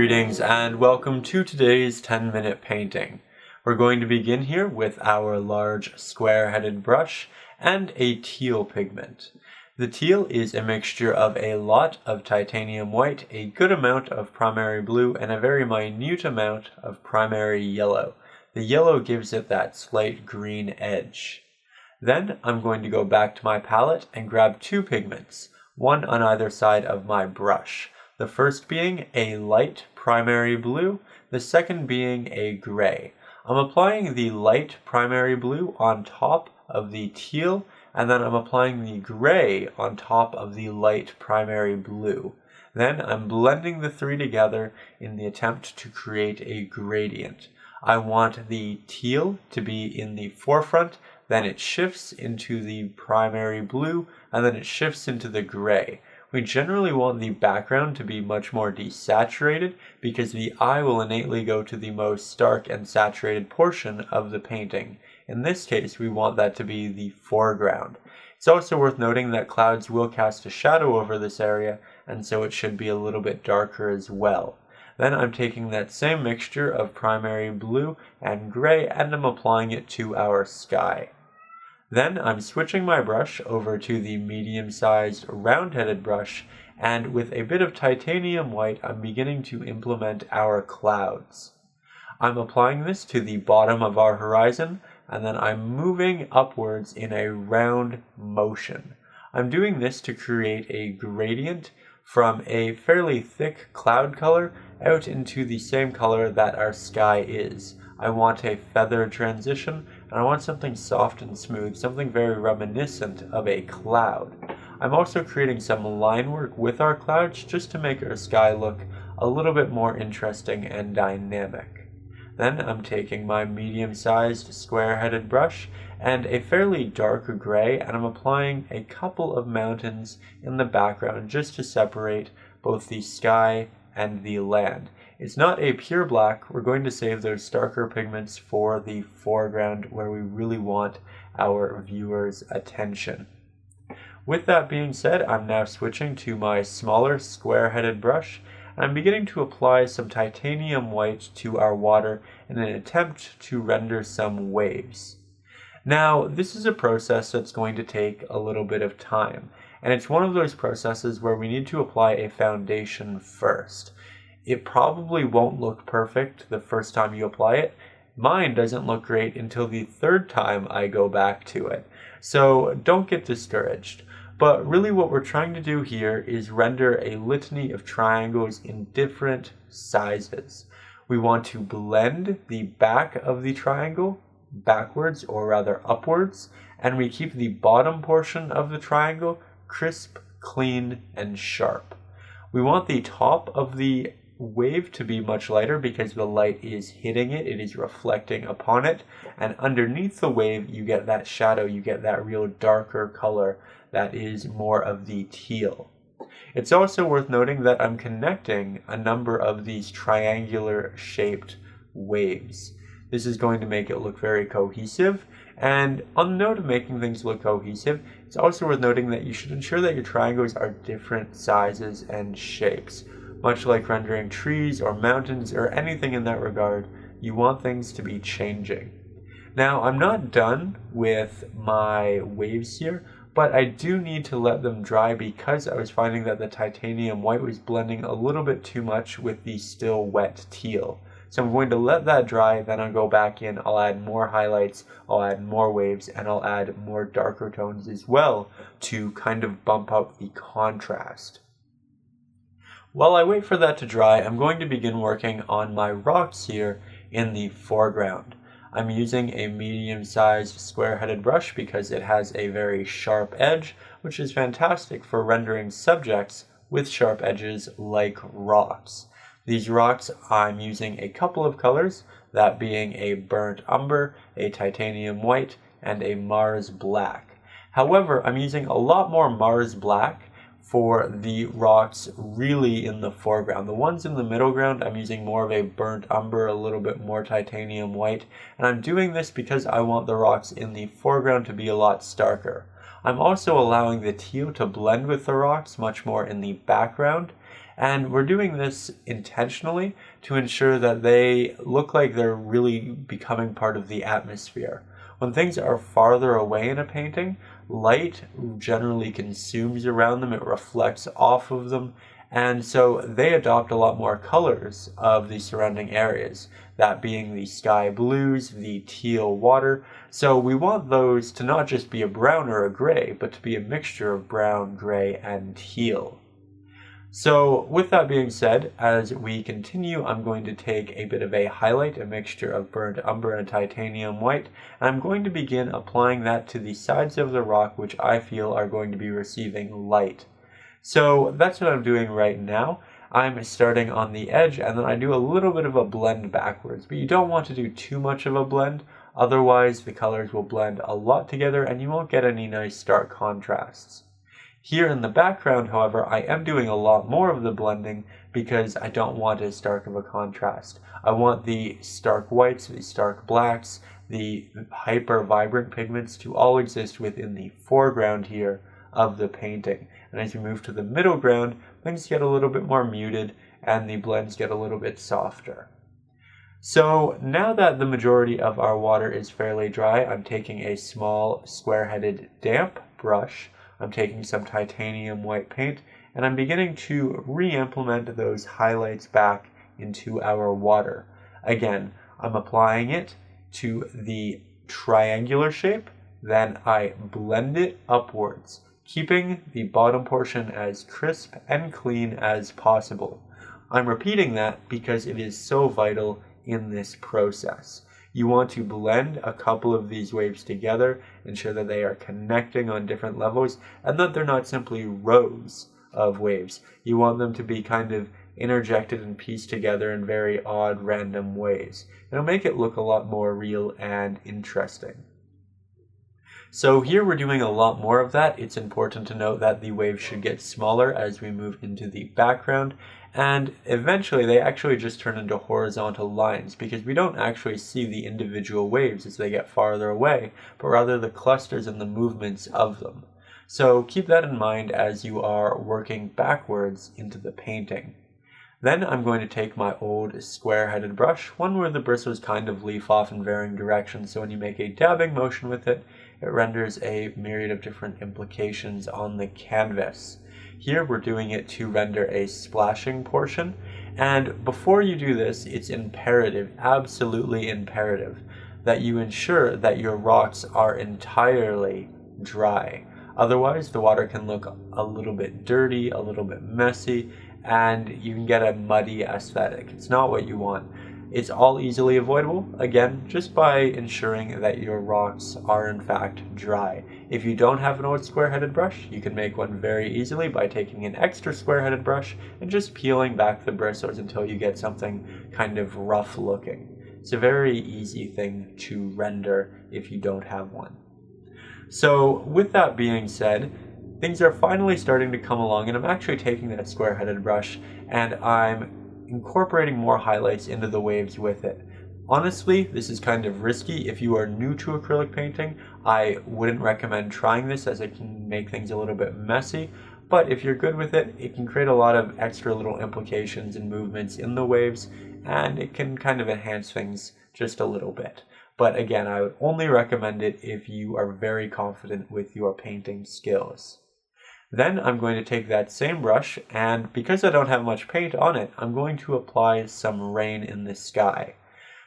Greetings and welcome to today's 10-minute painting. We're going to begin here with our large square-headed brush and a teal pigment. The teal is a mixture of a lot of titanium white, a good amount of primary blue, and a very minute amount of primary yellow. The yellow gives it that slight green edge. Then I'm going to go back to my palette and grab two pigments, one on either side of my brush. The first being a light primary blue, the second being a gray. I'm applying the light primary blue on top of the teal, and then I'm applying the gray on top of the light primary blue. Then I'm blending the three together in the attempt to create a gradient. I want the teal to be in the forefront, then it shifts into the primary blue, and then it shifts into the gray. We generally want the background to be much more desaturated because the eye will innately go to the most stark and saturated portion of the painting. In this case, we want that to be the foreground. It's also worth noting that clouds will cast a shadow over this area, and so it should be a little bit darker as well. Then I'm taking that same mixture of primary blue and gray and I'm applying it to our sky. Then I'm switching my brush over to the medium-sized round-headed brush, and with a bit of titanium white I'm beginning to implement our clouds. I'm applying this to the bottom of our horizon, and then I'm moving upwards in a round motion. I'm doing this to create a gradient from a fairly thick cloud color out into the same color that our sky is. I want a feather transition, and I want something soft and smooth, something very reminiscent of a cloud. I'm also creating some line work with our clouds just to make our sky look a little bit more interesting and dynamic. Then I'm taking my medium-sized square-headed brush and a fairly dark gray, and I'm applying a couple of mountains in the background just to separate both the sky and the land. It's not a pure black. We're going to save those darker pigments for the foreground where we really want our viewers' attention. With that being said, I'm now switching to my smaller square-headed brush, and I'm beginning to apply some titanium white to our water in an attempt to render some waves. Now, this is a process that's going to take a little bit of time, and it's one of those processes where we need to apply a foundation first. It probably won't look perfect the first time you apply it. Mine doesn't look great until the third time I go back to it. So don't get discouraged. But really what we're trying to do here is render a litany of triangles in different sizes. We want to blend the back of the triangle backwards, or rather upwards, and we keep the bottom portion of the triangle crisp, clean, and sharp. We want the top of the wave to be much lighter because the light is hitting it, it is reflecting upon it, and underneath the wave you get that shadow, you get that real darker color that is more of the teal. It's also worth noting that I'm connecting a number of these triangular shaped waves. This is going to make it look very cohesive, and on the note of making things look cohesive, it's also worth noting that you should ensure that your triangles are different sizes and shapes. Much like rendering trees or mountains or anything in that regard, you want things to be changing. Now, I'm not done with my waves here, but I do need to let them dry because I was finding that the titanium white was blending a little bit too much with the still wet teal. So I'm going to let that dry, then I'll go back in, I'll add more highlights, I'll add more waves, and I'll add more darker tones as well to kind of bump up the contrast. While I wait for that to dry, I'm going to begin working on my rocks here in the foreground. I'm using a medium-sized square-headed brush because it has a very sharp edge, which is fantastic for rendering subjects with sharp edges like rocks. These rocks I'm using a couple of colors, that being a burnt umber, a titanium white, and a Mars black. However, I'm using a lot more Mars black for the rocks really in the foreground. The ones in the middle ground, I'm using more of a burnt umber, a little bit more titanium white, and I'm doing this because I want the rocks in the foreground to be a lot starker. I'm also allowing the teal to blend with the rocks much more in the background, And we're doing this intentionally to ensure that they look like they're really becoming part of the atmosphere. When things are farther away in a painting, light generally consumes around them, it reflects off of them, and so they adopt a lot more colors of the surrounding areas, that being the sky blues, the teal water. So we want those to not just be a brown or a gray, but to be a mixture of brown, gray, and teal. So with that being said, as we continue, I'm going to take a bit of a highlight, a mixture of burnt umber and titanium white, and I'm going to begin applying that to the sides of the rock which I feel are going to be receiving light. So that's what I'm doing right now. I'm starting on the edge, and then I do a little bit of a blend backwards, but you don't want to do too much of a blend, otherwise the colors will blend a lot together and you won't get any nice stark contrasts. Here in the background, however, I am doing a lot more of the blending because I don't want as stark of a contrast. I want the stark whites, the stark blacks, the hyper vibrant pigments to all exist within the foreground here of the painting. And as you move to the middle ground, things get a little bit more muted and the blends get a little bit softer. So now that the majority of our water is fairly dry, I'm taking a small square-headed damp brush. I'm taking some titanium white paint, and I'm beginning to re-implement those highlights back into our water. Again, I'm applying it to the triangular shape, then I blend it upwards, keeping the bottom portion as crisp and clean as possible. I'm repeating that because it is so vital in this process. You want to blend a couple of these waves together, ensure that they are connecting on different levels, and that they're not simply rows of waves. You want them to be kind of interjected and pieced together in very odd, random ways. It'll make it look a lot more real and interesting. So here we're doing a lot more of that. It's important to note that the waves should get smaller as we move into the background, and eventually they actually just turn into horizontal lines because we don't actually see the individual waves as they get farther away, but rather the clusters and the movements of them. So keep that in mind as you are working backwards into the painting. Then I'm going to take my old square-headed brush, one where the bristles kind of leaf off in varying directions, so when you make a dabbing motion with it, it renders a myriad of different implications on the canvas. Here we're doing it to render a splashing portion, and before you do this, it's imperative, absolutely imperative, that you ensure that your rocks are entirely dry. Otherwise, the water can look a little bit dirty, a little bit messy, and you can get a muddy aesthetic. It's not what you want. It's all easily avoidable, again, just by ensuring that your rocks are in fact dry. If you don't have an old square-headed brush, you can make one very easily by taking an extra square-headed brush and just peeling back the bristles until you get something kind of rough looking. It's a very easy thing to render if you don't have one. So with that being said, things are finally starting to come along, and I'm actually taking that square-headed brush and I'm incorporating more highlights into the waves with it. Honestly, this is kind of risky. If you are new to acrylic painting, I wouldn't recommend trying this as it can make things a little bit messy, but if you're good with it, it can create a lot of extra little implications and movements in the waves, and it can kind of enhance things just a little bit. But again, I would only recommend it if you are very confident with your painting skills. Then I'm going to take that same brush, and because I don't have much paint on it, I'm going to apply some rain in the sky.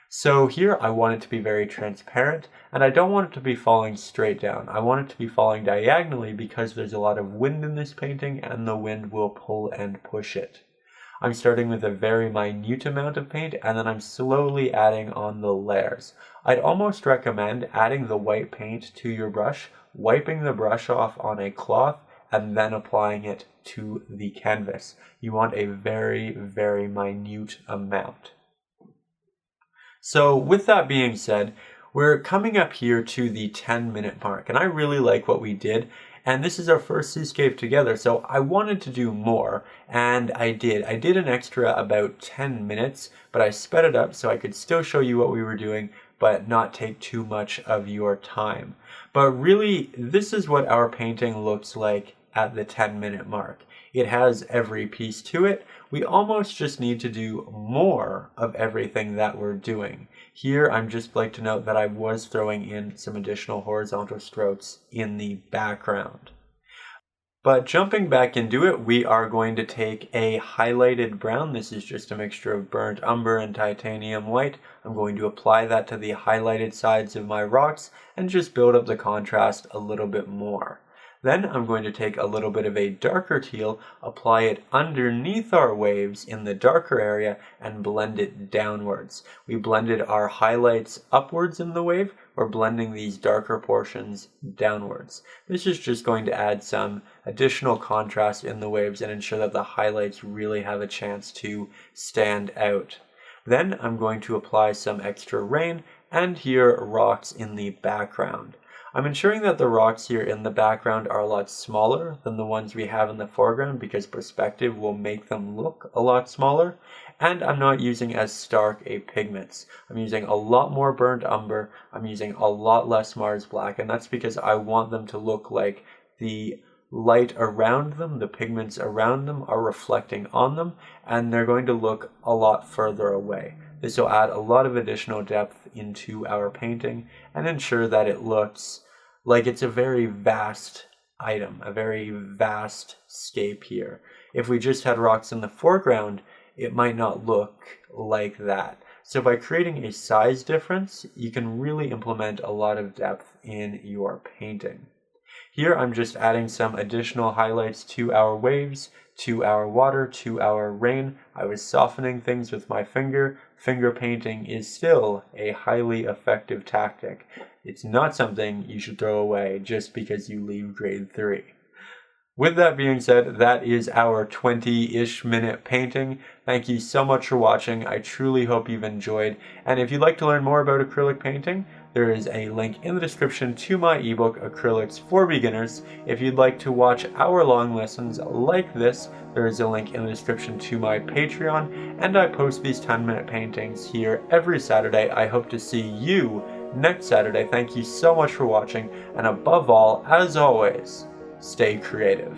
So here I want it to be very transparent, and I don't want it to be falling straight down. I want it to be falling diagonally because there's a lot of wind in this painting and the wind will pull and push it. I'm starting with a very minute amount of paint, and then I'm slowly adding on the layers. I'd almost recommend adding the white paint to your brush, wiping the brush off on a cloth, and then applying it to the canvas. You want a very, very minute amount. So with that being said, we're coming up here to the 10-minute mark, and I really like what we did, and this is our first seascape together, so I wanted to do more, and I did. I did an extra about 10 minutes, but I sped it up so I could still show you what we were doing, but not take too much of your time. But really, this is what our painting looks like at the 10-minute mark. It has every piece to it. We almost just need to do more of everything that we're doing. Here, I'm just like to note that I was throwing in some additional horizontal strokes in the background. But jumping back into it, we are going to take a highlighted brown. This is just a mixture of burnt umber and titanium white. I'm going to apply that to the highlighted sides of my rocks and just build up the contrast a little bit more. Then I'm going to take a little bit of a darker teal, apply it underneath our waves in the darker area, and blend it downwards. We blended our highlights upwards in the wave. We're blending these darker portions downwards. This is just going to add some additional contrast in the waves and ensure that the highlights really have a chance to stand out. Then I'm going to apply some extra rain and here rocks in the background. I'm ensuring that the rocks here in the background are a lot smaller than the ones we have in the foreground because perspective will make them look a lot smaller. And I'm not using as stark a pigments. I'm using a lot more burnt umber. I'm using a lot less Mars black, and that's because I want them to look like the light around them, the pigments around them are reflecting on them, and they're going to look a lot further away. This will add a lot of additional depth into our painting and ensure that it looks like it's a very vast item, a very vast scape here. If we just had rocks in the foreground, it might not look like that. So by creating a size difference, you can really implement a lot of depth in your painting. Here I'm just adding some additional highlights to our waves, to our water, to our rain. I was softening things with my finger. Finger painting is still a highly effective tactic. It's not something you should throw away just because you leave grade 3. With that being said, that is our 20-ish minute painting. Thank you so much for watching. I truly hope you've enjoyed. And if you'd like to learn more about acrylic painting, there is a link in the description to my ebook, Acrylics for Beginners. If you'd like to watch hour-long lessons like this, there is a link in the description to my Patreon. And I post these 10-minute paintings here every Saturday. I hope to see you next Saturday. Thank you so much for watching. And above all, as always, stay creative.